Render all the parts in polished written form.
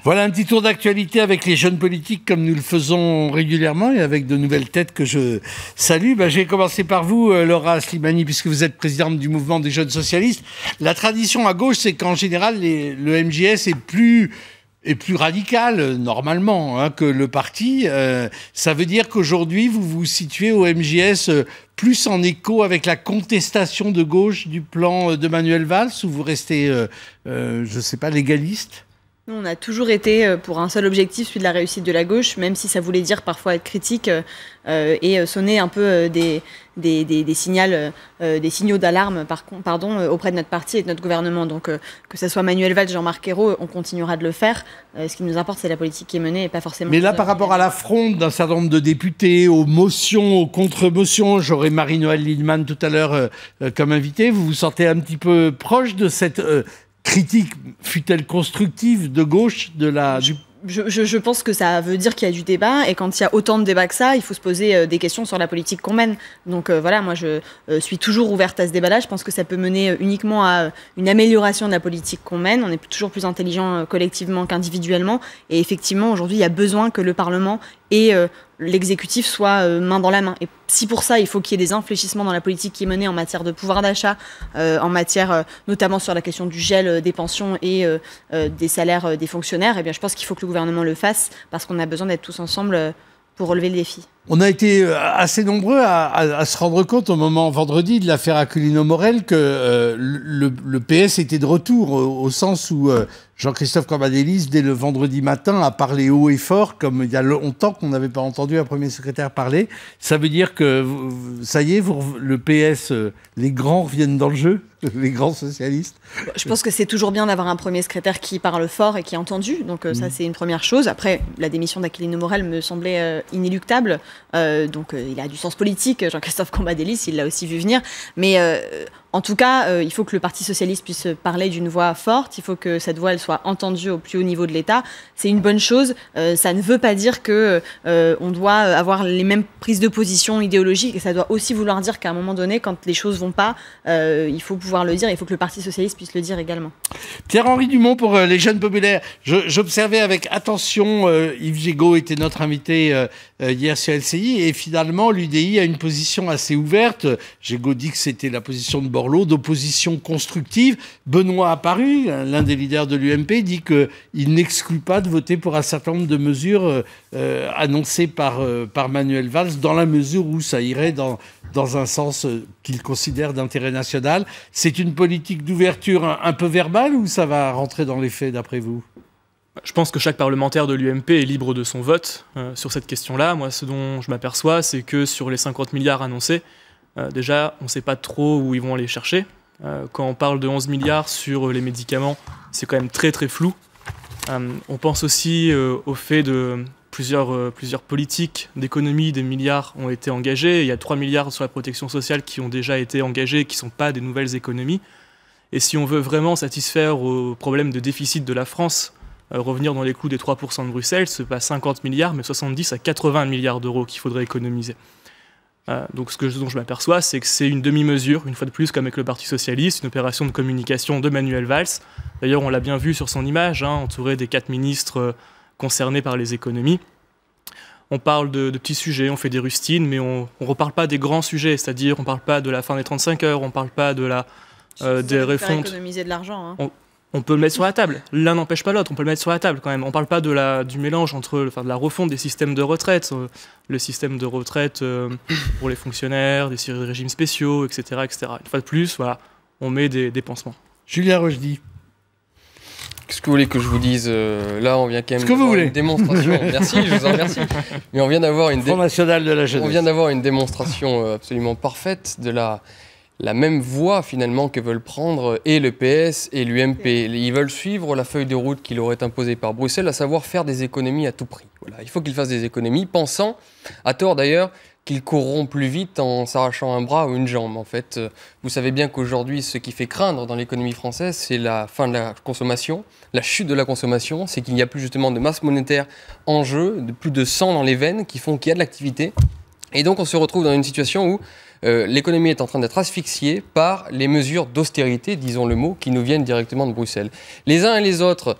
Voilà un petit tour d'actualité avec les jeunes politiques comme nous le faisons régulièrement et avec de nouvelles têtes que je salue. Je vais commencer par vous, Laura Slimani, puisque vous êtes présidente du mouvement des jeunes socialistes. La tradition à gauche, c'est qu'en général, le MJS est plus radical, normalement, que le parti. Ça veut dire qu'aujourd'hui, vous vous situez au MJS plus en écho avec la contestation de gauche du plan de Manuel Valls, ou vous restez, je ne sais pas, légaliste ? Nous, on a toujours été pour un seul objectif, celui de la réussite de la gauche, même si ça voulait dire parfois être critique et sonner un peu des signaux d'alarme auprès de notre parti et de notre gouvernement. Donc que ce soit Manuel Valls, Jean-Marc Ayrault, on continuera de le faire. Ce qui nous importe, c'est la politique qui est menée et pas forcément... Mais là, par rapport à la fronde d'un certain nombre de députés, aux motions, aux contre-motions, j'aurai Marie-Noëlle Lienemann tout à l'heure comme invitée, vous vous sentez un petit peu proche de cette... critique, fut-elle constructive, de gauche, Je pense que ça veut dire qu'il y a du débat, et quand il y a autant de débats que ça, il faut se poser des questions sur la politique qu'on mène. Donc voilà, moi je suis toujours ouverte à ce débat-là. Je pense que ça peut mener uniquement à une amélioration de la politique qu'on mène. On est toujours plus intelligent collectivement qu'individuellement. Et effectivement, aujourd'hui, il y a besoin que le Parlement et l'exécutif soient main dans la main. Et si pour ça, il faut qu'il y ait des infléchissements dans la politique qui est menée en matière de pouvoir d'achat, en matière notamment sur la question du gel des pensions et des salaires des fonctionnaires, eh bien, je pense qu'il faut que le gouvernement le fasse, parce qu'on a besoin d'être tous ensemble pour relever le défi. On a été assez nombreux à se rendre compte au moment vendredi de l'affaire Aquilino Morel que le PS était de retour, au sens où Jean-Christophe Cambadélis, dès le vendredi matin, a parlé haut et fort, comme il y a longtemps qu'on n'avait pas entendu un premier secrétaire parler. Ça veut dire que, ça y est, le PS, les grands reviennent dans le jeu, les grands socialistes. Je pense que c'est toujours bien d'avoir un premier secrétaire qui parle fort et qui est entendu. Donc ça, c'est une première chose. Après, la démission d'Aquilino Morel me semblait inéluctable. Il a du sens politique. Jean-Christophe Cambadélis, il l'a aussi vu venir. Mais en tout cas, il faut que le Parti socialiste puisse parler d'une voix forte. Il faut que cette voix, elle soit entendue au plus haut niveau de l'État. C'est une bonne chose. Ça ne veut pas dire que on doit avoir les mêmes prises de position idéologiques. Et ça doit aussi vouloir dire qu'à un moment donné, quand les choses vont pas, il faut pouvoir le dire. Il faut que le Parti socialiste puisse le dire également. Pierre-Henri Dumont pour les jeunes populaires. J'observais avec attention, Yves Gégaud était notre invité hier sur LCI, et finalement l'UDI a une position assez ouverte. Gégaud dit que c'était la position de Borloo, d'opposition constructive. Benoît Apparu, l'un des leaders de l'UMP, dit qu'il n'exclut pas de voter pour un certain nombre de mesures annoncées par Manuel Valls, dans la mesure où ça irait dans un sens qu'il considère d'intérêt national. C'est une politique d'ouverture un peu verbale, ou ça va rentrer dans les faits d'après vous ? Je pense que chaque parlementaire de l'UMP est libre de son vote sur cette question-là. Moi, ce dont je m'aperçois, c'est que sur les 50 milliards annoncés, déjà, on ne sait pas trop où ils vont aller chercher. Quand on parle de 11 milliards sur les médicaments, c'est quand même très très flou. On pense aussi au fait de plusieurs politiques d'économie, des milliards ont été engagés. Il y a 3 milliards sur la protection sociale qui ont déjà été engagés, qui ne sont pas des nouvelles économies. Et si on veut vraiment satisfaire aux problèmes de déficit de la France, revenir dans les clous des 3% de Bruxelles, ce n'est pas 50 milliards, mais 70 à 80 milliards d'euros qu'il faudrait économiser. Donc ce dont je m'aperçois, c'est que c'est une demi-mesure, une fois de plus, comme avec le Parti socialiste, une opération de communication de Manuel Valls. D'ailleurs, on l'a bien vu sur son image, entouré des 4 ministres concernés par les économies. On parle de petits sujets, on fait des rustines, mais on ne reparle pas des grands sujets, c'est-à-dire on ne parle pas de la fin des 35 heures, on ne parle pas de des refontes. Économiser de l'argent. On peut le mettre sur la table. L'un n'empêche pas l'autre, on peut le mettre sur la table quand même. On ne parle pas du mélange entre de la refonte des systèmes de retraite, le système de retraite pour les fonctionnaires, des régimes spéciaux, etc., etc. Une fois de plus, voilà, on met des pansements. Julien Rochdy. Qu'est-ce que vous voulez que je vous dise ? Là, on vient quand même d'avoir une démonstration. Merci, je vous en remercie. Mais on vient d'avoir une Front national de la jeunesse. On vient d'avoir une démonstration absolument parfaite de la même voie finalement que veulent prendre et le PS et l'UMP. Ils veulent suivre la feuille de route qui leur est imposée par Bruxelles, à savoir faire des économies à tout prix. Voilà, il faut qu'ils fassent des économies, pensant, à tort d'ailleurs, qu'ils courront plus vite en s'arrachant un bras ou une jambe. En fait, vous savez bien qu'aujourd'hui, ce qui fait craindre dans l'économie française, c'est la fin de la consommation, la chute de la consommation, c'est qu'il n'y a plus justement de masse monétaire en jeu, de plus de sang dans les veines qui font qu'il y a de l'activité. Et donc on se retrouve dans une situation où l'économie est en train d'être asphyxiée par les mesures d'austérité, disons le mot, qui nous viennent directement de Bruxelles. Les uns et les autres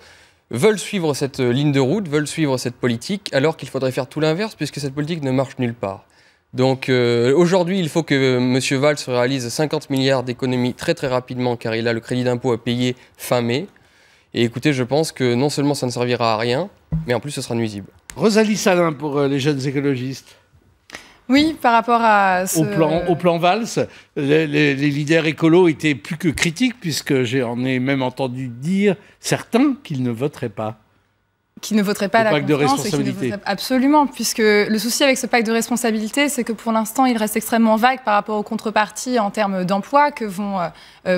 veulent suivre cette ligne de route, veulent suivre cette politique, alors qu'il faudrait faire tout l'inverse, puisque cette politique ne marche nulle part. Donc aujourd'hui, il faut que M. Valls réalise 50 milliards d'économies très très rapidement, car il a le crédit d'impôt à payer fin mai. Et écoutez, je pense que non seulement ça ne servira à rien, mais en plus ce sera nuisible. Rosalie Salin pour les jeunes écologistes. Oui, par rapport à au plan Valls, les leaders écolos étaient plus que critiques, puisque j'en ai même entendu dire certains qu'ils ne voteraient pas. Qui ne voterait pas la pacte de confiance responsabilité. Et qui ne voterait... Absolument, puisque le souci avec ce pacte de responsabilité, c'est que pour l'instant, il reste extrêmement vague par rapport aux contreparties en termes d'emploi que vont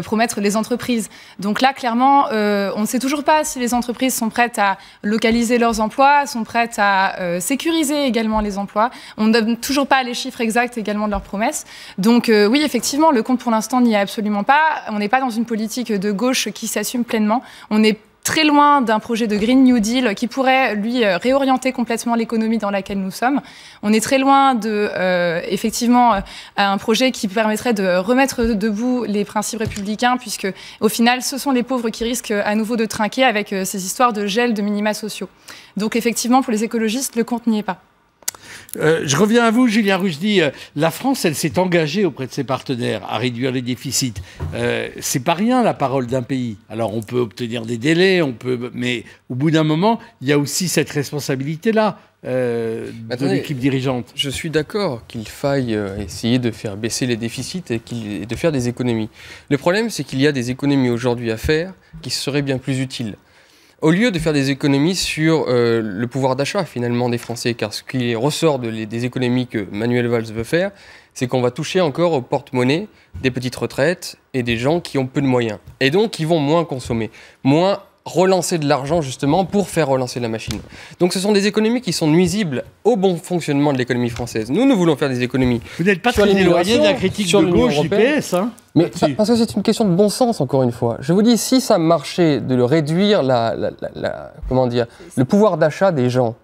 promettre les entreprises. Donc là, clairement, on ne sait toujours pas si les entreprises sont prêtes à localiser leurs emplois, sont prêtes à sécuriser également les emplois. On ne donne toujours pas les chiffres exacts également de leurs promesses. Donc oui, effectivement, le compte pour l'instant n'y est absolument pas. On n'est pas dans une politique de gauche qui s'assume pleinement. On est très loin d'un projet de Green New Deal qui pourrait, lui, réorienter complètement l'économie dans laquelle nous sommes. On est très loin de, effectivement, un projet qui permettrait de remettre debout les principes républicains, puisque, au final, ce sont les pauvres qui risquent à nouveau de trinquer avec ces histoires de gel de minima sociaux. Donc, effectivement, pour les écologistes, le compte n'y est pas. Je reviens à vous, Julien Rochdy. La France, elle s'est engagée auprès de ses partenaires à réduire les déficits. C'est pas rien, la parole d'un pays. Alors, on peut obtenir des délais, mais au bout d'un moment, il y a aussi cette responsabilité-là de l'équipe dirigeante. Je suis d'accord qu'il faille essayer de faire baisser les déficits et de faire des économies. Le problème, c'est qu'il y a des économies aujourd'hui à faire qui seraient bien plus utiles. Au lieu de faire des économies sur le pouvoir d'achat finalement des Français, car ce qui ressort des économies que Manuel Valls veut faire, c'est qu'on va toucher encore au porte-monnaie des petites retraites et des gens qui ont peu de moyens. Et donc qui vont moins consommer, moins relancer de l'argent justement pour faire relancer la machine. Donc ce sont des économies qui sont nuisibles au bon fonctionnement de l'économie française. Nous voulons faire des économies. Vous n'êtes pas très éloigné de la critique de gauche du PS, hein, mais parce que c'est une question de bon sens, encore une fois. Je vous dis, si ça marchait de le réduire, comment dire, le pouvoir d'achat des gens,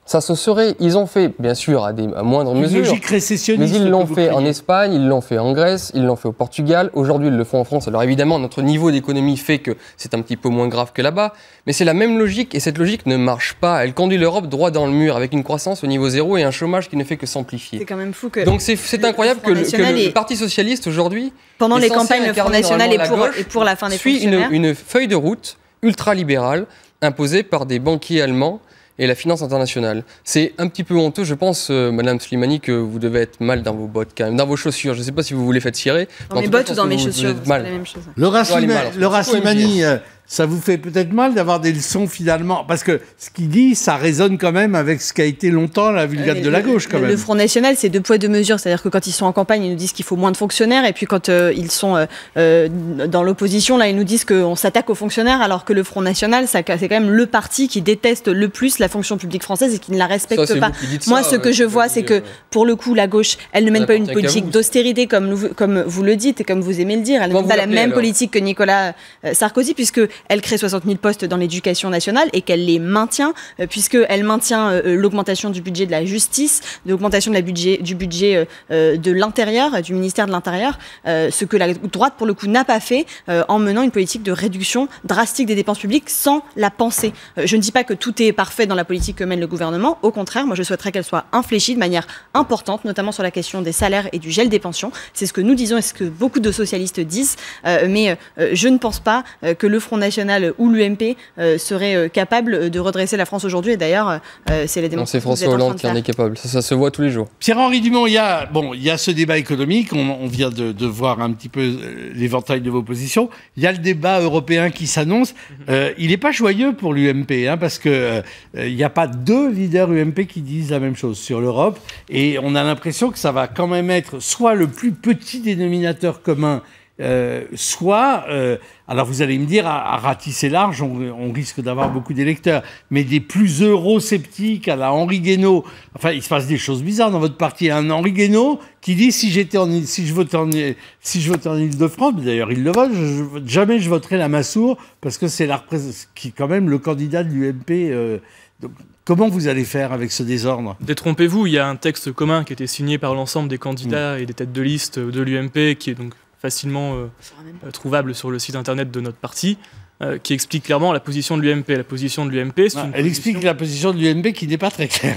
ça se serait. Ils ont fait, bien sûr, à moindre mesure. Logique récessionniste. Mais ils l'ont fait en Espagne, ils l'ont fait en Grèce, ils l'ont fait au Portugal. Aujourd'hui, ils le font en France. Alors évidemment, notre niveau d'économie fait que c'est un petit peu moins grave que là-bas. Mais c'est la même logique et cette logique ne marche pas. Elle conduit l'Europe droit dans le mur avec une croissance au niveau zéro et un chômage qui ne fait que s'amplifier. C'est quand même fou que. Donc c'est incroyable que le Parti socialiste aujourd'hui. Pendant les campagnes, le Front National est pour la fin des fonctionnaires. Suit une feuille de route ultra-libérale imposée par des banquiers allemands et la finance internationale. C'est un petit peu honteux, je pense, Madame Slimani, que vous devez être mal dans vos bottes quand même, dans vos chaussures. Je ne sais pas si vous voulez faire cirer. Dans mes bottes ou dans mes chaussures, c'est pas la même chose. Laura Slimani, ça vous fait peut-être mal d'avoir des leçons finalement, parce que ce qu'il dit, ça résonne quand même avec ce qui a été longtemps la vulgate de la gauche quand même. Le Front National, c'est 2 poids 2 mesures, c'est-à-dire que quand ils sont en campagne, ils nous disent qu'il faut moins de fonctionnaires, et puis quand ils sont dans l'opposition, là, ils nous disent qu'on s'attaque aux fonctionnaires, alors que le Front National, c'est quand même le parti qui déteste le plus la fonction publique française et qui ne la respecte pas. Moi, ce que je vois, c'est que pour le coup, la gauche, elle ne mène pas une politique d'austérité comme vous le dites et comme vous aimez le dire. Elle ne mène pas la même politique que Nicolas Sarkozy, puisque elle crée 60 000 postes dans l'éducation nationale et qu'elle les maintient, puisqu'elle maintient l'augmentation du budget de la justice, l'augmentation du budget de l'intérieur, du ministère de l'Intérieur, ce que la droite, pour le coup, n'a pas fait en menant une politique de réduction drastique des dépenses publiques sans la penser. Je ne dis pas que tout est parfait dans la politique que mène le gouvernement. Au contraire, moi, je souhaiterais qu'elle soit infléchie de manière importante, notamment sur la question des salaires et du gel des pensions. C'est ce que nous disons et ce que beaucoup de socialistes disent. Mais je ne pense pas que le Front National ou l'UMP serait capable de redresser la France aujourd'hui. Et d'ailleurs, c'est la démonstration. C'est François Hollande qui en est capable. Ça se voit tous les jours. Pierre-Henri Dumont, il y a ce débat économique. On vient de voir un petit peu l'éventail de vos positions. Il y a le débat européen qui s'annonce. Il n'est pas joyeux pour l'UMP, hein, parce que il n'y a pas 2 leaders UMP qui disent la même chose sur l'Europe. Et on a l'impression que ça va quand même être soit le plus petit dénominateur commun, soit, alors vous allez me dire, à ratisser large, on risque d'avoir beaucoup d'électeurs, mais des plus eurosceptiques à la Henri Guénaud. Enfin, il se passe des choses bizarres dans votre parti. Un Henri Guénaud qui dit si je votais en Île-de-France, d'ailleurs il le vote, jamais je voterai la Massour parce que c'est qui est quand même le candidat de l'UMP. Donc, comment vous allez faire avec ce désordre ? Détrompez-vous, il y a un texte commun qui a été signé par l'ensemble des candidats et des têtes de liste de l'UMP qui est donc facilement trouvable sur le site internet de notre parti. qui explique clairement la position de l'UMP. La position de l'UMP, c'est elle explique la position de l'UMP qui n'est pas très claire.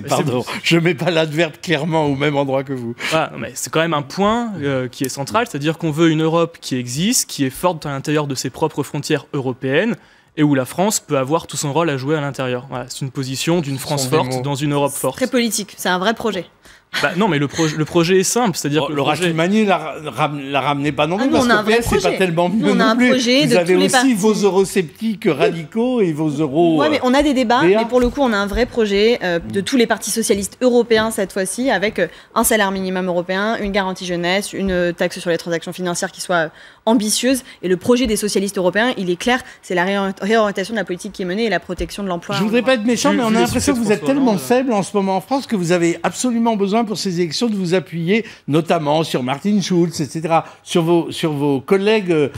Pardon, je ne mets pas l'adverbe clairement au même endroit que vous. Voilà, mais c'est quand même un point qui est central, c'est-à-dire qu'on veut une Europe qui existe, qui est forte à l'intérieur de ses propres frontières européennes, et où la France peut avoir tout son rôle à jouer à l'intérieur. Voilà, c'est une position d'une France forte dans une Europe forte. Très politique, c'est un vrai projet. Non, mais le projet est simple, c'est-à-dire que le Rachimani la ramenez pas non plus, parce que PS c'est pas tellement mieux non plus. Vous avez aussi vos eurosceptiques radicaux et vos euros. Ouais, mais on a des débats, mais pour le coup, on a un vrai projet de tous les partis socialistes européens cette fois-ci, avec un salaire minimum européen, une garantie jeunesse, une taxe sur les transactions financières qui soit ambitieuse. Et le projet des socialistes européens, il est clair, c'est la réorientation de la politique qui est menée et la protection de l'emploi. Je voudrais pas être méchant, mais on a l'impression que vous êtes tellement faible en ce moment en France que vous avez absolument besoin pour ces élections de vous appuyer notamment sur Martin Schulz, etc., sur vos collègues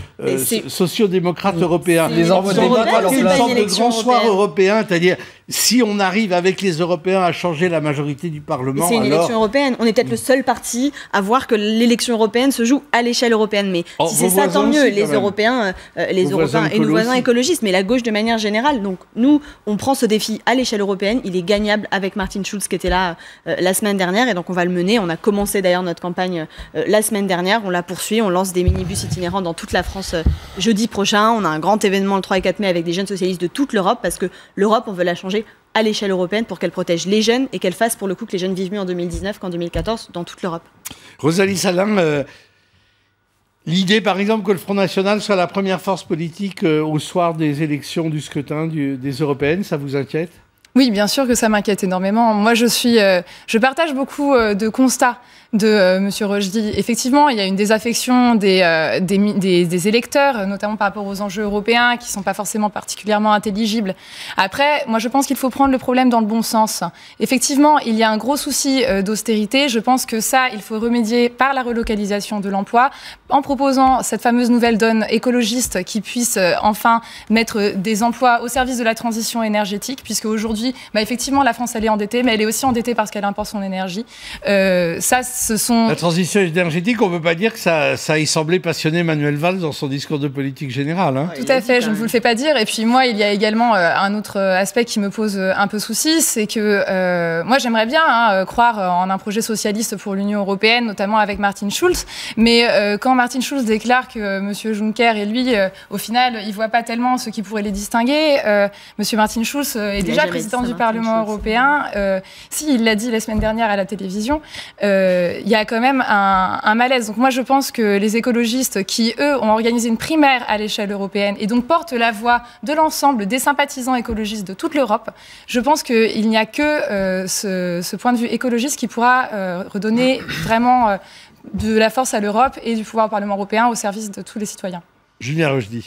sociodémocrates européens. Les envois des une sorte de grand soir européen, c'est-à-dire si on arrive avec les Européens à changer la majorité du Parlement, c'est une élection européenne. On est peut-être le seul parti à voir que l'élection européenne se joue à l'échelle européenne. Mais si c'est ça, tant mieux. Les Européens et nos voisins écologistes, mais la gauche de manière générale. Donc nous, on prend ce défi à l'échelle européenne. Il est gagnable avec Martin Schulz qui était là la semaine dernière, et donc on va le mener. On a commencé d'ailleurs notre campagne la semaine dernière. On la poursuit. On lance des minibus itinérants dans toute la France jeudi prochain. On a un grand événement le 3 et 4 mai avec des jeunes socialistes de toute l'Europe, parce que l'Europe, on veut la changer à l'échelle européenne pour qu'elle protège les jeunes et qu'elle fasse pour le coup que les jeunes vivent mieux en 2019 qu'en 2014 dans toute l'Europe. Rosalie Salin, l'idée par exemple que le Front National soit la première force politique au soir des élections du scrutin des européennes, ça vous inquiète ? Oui, bien sûr que ça m'inquiète énormément. Moi, je partage beaucoup de constats de Monsieur Rochdy. Effectivement, il y a une désaffection des électeurs, notamment par rapport aux enjeux européens, qui ne sont pas forcément particulièrement intelligibles. Après, moi, je pense qu'il faut prendre le problème dans le bon sens. Effectivement, il y a un gros souci d'austérité. Je pense que ça, il faut remédier par la relocalisation de l'emploi, en proposant cette fameuse nouvelle donne écologiste qui puisse enfin mettre des emplois au service de la transition énergétique, puisque aujourd'hui, effectivement, la France, elle est endettée, mais elle est aussi endettée parce qu'elle importe son énergie. La transition énergétique, on ne peut pas dire que ça ait semblé passionner Manuel Valls dans son discours de politique générale. Hein. Tout à fait, je ne vous le fais pas dire. Et puis moi, il y a également un autre aspect qui me pose un peu souci, c'est que moi, j'aimerais bien croire en un projet socialiste pour l'Union européenne, notamment avec Martin Schulz. Mais quand Martin Schulz déclare que M. Juncker et lui, au final, ils ne voient pas tellement ce qui pourrait les distinguer, M. Martin Schulz est déjà président du Parlement européen. Il l'a dit la semaine dernière à la télévision, il y a quand même un malaise. Donc moi, je pense que les écologistes qui, eux, ont organisé une primaire à l'échelle européenne et donc portent la voix de l'ensemble des sympathisants écologistes de toute l'Europe, je pense qu'il n'y a que ce point de vue écologiste qui pourra redonner vraiment de la force à l'Europe et du pouvoir au Parlement européen au service de tous les citoyens. Julien Rochdy.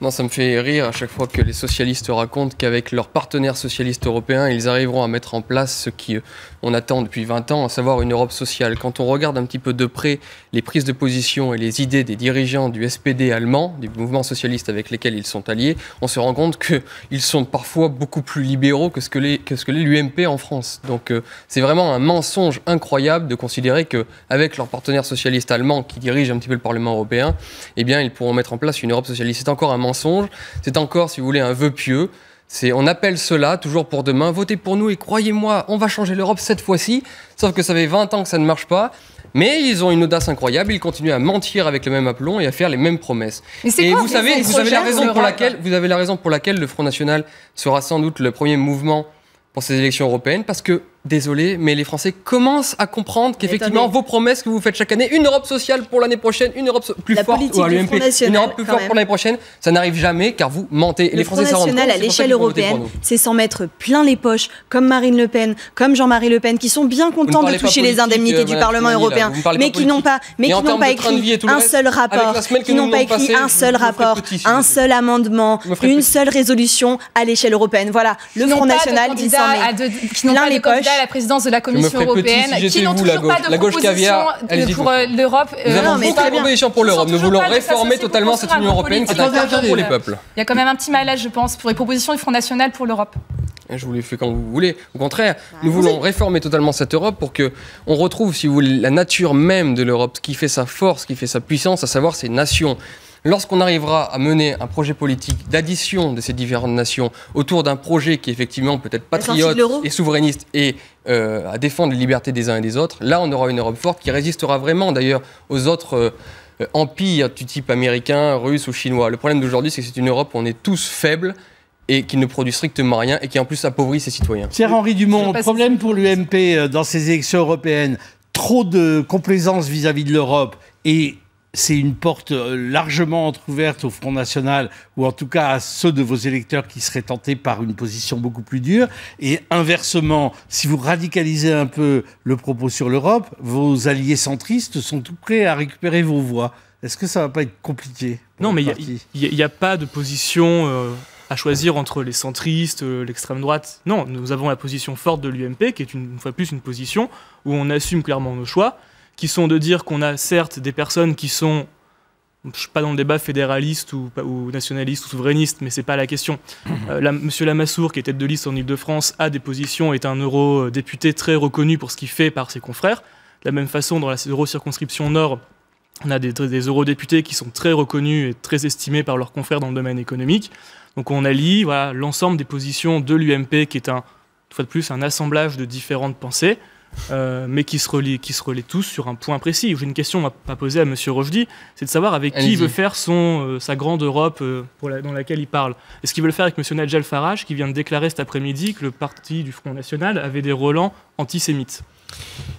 Non, ça me fait rire à chaque fois que les socialistes racontent qu'avec leurs partenaires socialistes européens, ils arriveront à mettre en place ce qu'on attend depuis 20 ans, à savoir une Europe sociale. Quand on regarde un petit peu de près les prises de position et les idées des dirigeants du SPD allemand, du mouvement socialiste avec lesquels ils sont alliés, on se rend compte qu'ils sont parfois beaucoup plus libéraux que ce que l'est l'UMP en France. Donc c'est vraiment un mensonge incroyable de considérer qu'avec leurs partenaires socialistes allemands qui dirigent un petit peu le Parlement européen, eh bien, ils pourront mettre en place une Europe socialiste. C'est encore un mensonge. C'est encore, si vous voulez, un vœu pieux. On appelle cela, toujours pour demain, votez pour nous et croyez-moi, on va changer l'Europe cette fois-ci. Sauf que ça fait 20 ans que ça ne marche pas. Mais ils ont une audace incroyable, ils continuent à mentir avec le même aplomb et à faire les mêmes promesses. Et vous avez la raison pour laquelle le Front National sera sans doute le premier mouvement pour ces élections européennes, parce que, désolé, mais les Français commencent à comprendre qu'effectivement, vos promesses que vous faites chaque année, une Europe sociale pour l'année prochaine, une Europe plus forte ou à l'UMP, une Europe plus forte pour l'année prochaine, ça n'arrive jamais car vous mentez. Et les Français s'en rendent compte. Le Front National à l'échelle européenne, c'est s'en mettre plein les poches, comme Marine Le Pen, comme Jean-Marie Le Pen, qui sont bien contents de toucher les indemnités du Parlement européen, mais qui n'ont pas écrit un seul rapport, qui n'ont pas écrit un seul rapport, un seul amendement, une seule résolution à l'échelle européenne. Voilà, le Front National, il s'en met plein les poches. À la présidence de la Commission européenne, qui n'ont toujours pas de proposition pour l'Europe. Nous avons beaucoup de propositions pour l'Europe. Nous voulons réformer totalement cette Union européenne qui est un carton pour les peuples. Il y a quand même un petit malaise, je pense, pour les propositions du Front National pour l'Europe. Je vous les fais quand vous voulez. Au contraire, nous voulons réformer totalement cette Europe pour qu'on retrouve, si vous voulez, la nature même de l'Europe, ce qui fait sa force, ce qui fait sa puissance, à savoir ses nations. Lorsqu'on arrivera à mener un projet politique d'addition de ces différentes nations autour d'un projet qui est effectivement peut-être patriote et souverainiste et à défendre les libertés des uns et des autres, là on aura une Europe forte qui résistera vraiment d'ailleurs aux autres empires du type américain, russe ou chinois. Le problème d'aujourd'hui, c'est que c'est une Europe où on est tous faibles et qui ne produit strictement rien et qui en plus appauvrit ses citoyens. Pierre-Henri Dumont, problème pour l'UMP dans ces élections européennes, trop de complaisance vis-à-vis de l'Europe et c'est une porte largement entrouverte au Front National, ou en tout cas à ceux de vos électeurs qui seraient tentés par une position beaucoup plus dure. Et inversement, si vous radicalisez un peu le propos sur l'Europe, vos alliés centristes sont tout prêts à récupérer vos voix. Est-ce que ça ne va pas être compliqué? Non, mais il n'y a pas de position à choisir entre les centristes, l'extrême droite. Non, nous avons la position forte de l'UMP, qui est une fois plus une position où on assume clairement nos choix, qui sont de dire qu'on a certes des personnes qui sont, je ne suis pas dans le débat fédéraliste ou nationaliste ou souverainiste, mais ce n'est pas la question. Monsieur Lamassoure, qui est tête de liste en Ile-de-France, a des positions, est un eurodéputé très reconnu pour ce qu'il fait par ses confrères. De la même façon, dans la eurocirconscription Nord, on a des eurodéputés qui sont très reconnus et très estimés par leurs confrères dans le domaine économique. Donc on allie l'ensemble des positions de l'UMP, qui est une fois de plus un assemblage de différentes pensées, mais qui se relient tous sur un point précis. J'ai une question à poser à M. Rochdy, c'est de savoir avec qui il veut faire sa grande Europe dans laquelle il parle. Est-ce qu'il veut le faire avec M. Nigel Farage, qui vient de déclarer cet après-midi que le parti du Front National avait des relents antisémites?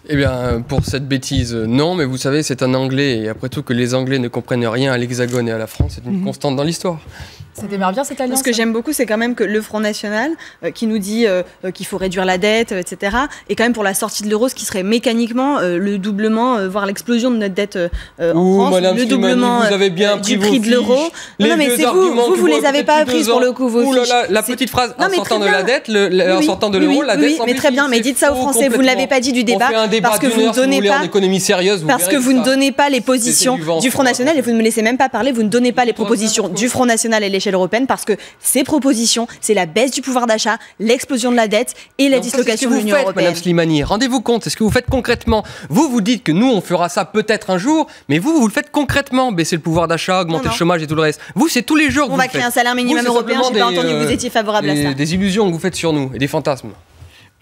Eh bien, pour cette bêtise, non, mais vous savez, c'est un Anglais, et après tout que les Anglais ne comprennent rien à l'Hexagone et à la France, c'est une constante dans l'histoire. Ça démarre bien cette alliance. Ce que j'aime beaucoup, c'est quand même que le Front National, qui nous dit qu'il faut réduire la dette, etc., et quand même pour la sortie de l'euro, ce qui serait mécaniquement le doublement, voire l'explosion de notre dette en France, Madame le doublement vous avez bien du prix de l'euro. Non, mais c'est vous les avez pas prises pour le coup, vos fiches. La petite phrase, en sortant de la dette, en sortant de l'euro, la dette s'amplifie. Mais très bien, mais dites ça aux Français, vous ne l'avez pas dit du débat, parce que vous ne donnez pas, parce que vous ne donnez pas les positions du Front National, et vous ne me laissez même pas parler, vous ne donnez pas les propositions du Front National et l'échelle européenne, parce que ces propositions, c'est la baisse du pouvoir d'achat, l'explosion de la dette et la dislocation de l'Union européenne. Madame Slimani, rendez-vous compte, est-ce que vous faites concrètement? Vous dites que nous, on fera ça peut-être un jour, mais vous le faites concrètement, baisser le pouvoir d'achat, augmenter le chômage et tout le reste. Vous, c'est tous les jours que on va créer un salaire minimum européen, j'ai pas entendu que vous étiez favorable à ça. Des illusions que vous faites sur nous et des fantasmes.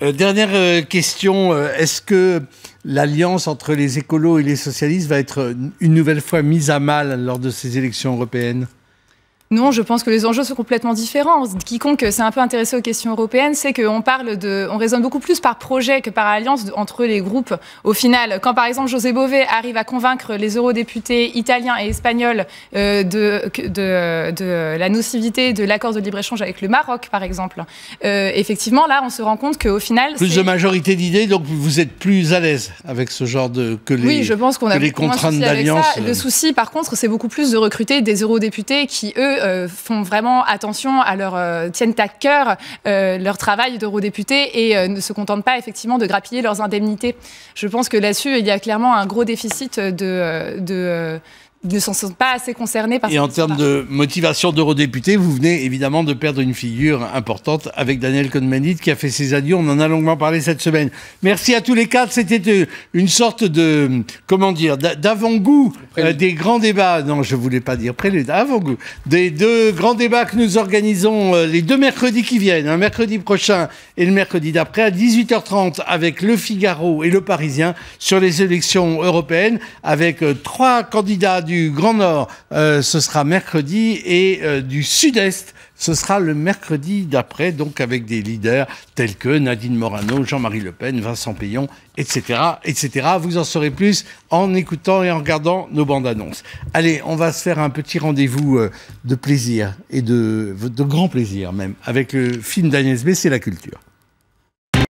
Dernière question, est-ce que l'alliance entre les écolos et les socialistes va être une nouvelle fois mise à mal lors de ces élections européennes? Non, je pense que les enjeux sont complètement différents. Quiconque s'est un peu intéressé aux questions européennes sait qu'on on raisonne beaucoup plus par projet que par alliance entre les groupes. Au final, quand par exemple José Bové arrive à convaincre les eurodéputés italiens et espagnols de la nocivité de l'accord de libre-échange avec le Maroc, par exemple, effectivement, là, on se rend compte qu'au final... Plus de majorité d'idées, donc vous êtes plus à l'aise avec ce genre Oui, je pense qu'on a les contraintes d'alliance. Le souci, par contre, c'est beaucoup plus de recruter des eurodéputés qui, eux, font vraiment attention à tiennent à cœur leur travail d'eurodéputé et ne se contentent pas effectivement de grappiller leurs indemnités. Je pense que là-dessus, il y a clairement un gros déficit ne s'en sont pas assez concernés par. Et en termes de motivation d'eurodéputé, vous venez évidemment de perdre une figure importante avec Daniel Cohn-Bendit qui a fait ses adieux. On en a longuement parlé cette semaine. Merci à tous les quatre. C'était une sorte de, d'avant-goût des grands débats. Non, je voulais pas dire prélude, avant-goût. Des deux grands débats que nous organisons les 2 mercredis qui viennent, un mercredi prochain et le mercredi d'après à 18h30 avec Le Figaro et Le Parisien sur les élections européennes avec 3 candidats du Grand Nord, ce sera mercredi, et du Sud-Est, ce sera le mercredi d'après, donc avec des leaders tels que Nadine Morano, Jean-Marie Le Pen, Vincent Peillon, etc., etc. Vous en saurez plus en écoutant et en regardant nos bandes annonces. Allez, on va se faire un petit rendez-vous de plaisir, et de grand plaisir même, avec le film d'Agnès B, c'est la culture.